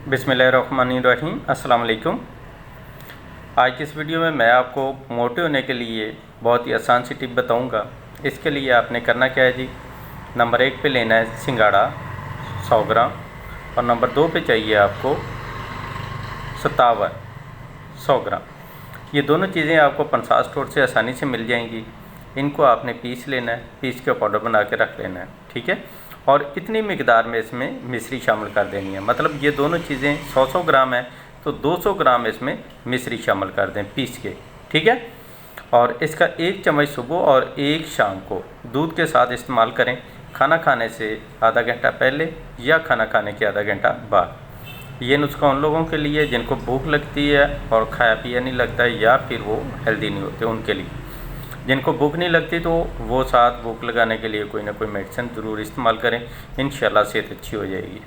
बिस्मिल्लाहिर्रहमानिर्रहीम। अस्सलाम वालेकुम। आज की इस वीडियो में मैं आपको मोटे होने के लिए बहुत ही आसान सी टिप बताऊंगा। इसके लिए आपने करना क्या है जी, नंबर 1 पे लेना है सिंगाड़ा 100 ग्राम और नंबर 2 पे चाहिए आपको सतावर 100 ग्राम। ये दोनों चीज़ें आपको पंसार स्टोर से आसानी से मिल जाएंगी। इनको आपने पीस लेना है, पीस के पाउडर बना के रख लेना है, ठीक है। और इतनी मिकदार में इसमें मिश्री शामिल कर देनी है, मतलब ये दोनों चीज़ें 100-100 ग्राम है तो 200 ग्राम इसमें मिश्री शामिल कर दें पीस के, ठीक है। और इसका 1 चम्मच सुबह और 1 शाम को दूध के साथ इस्तेमाल करें, खाना खाने से आधा घंटा पहले या खाना खाने के आधा घंटा बाद। ये नुस्खा उन लोगों के लिए जिनको भूख लगती है और खाया पिया नहीं लगता है या फिर वो हेल्दी नहीं होते, उनके लिए। जिनको भूख नहीं लगती तो वो साथ भूख लगाने के लिए कोई ना कोई मेडिसिन ज़रूर इस्तेमाल करें, इंशाल्लाह सेहत अच्छी हो जाएगी।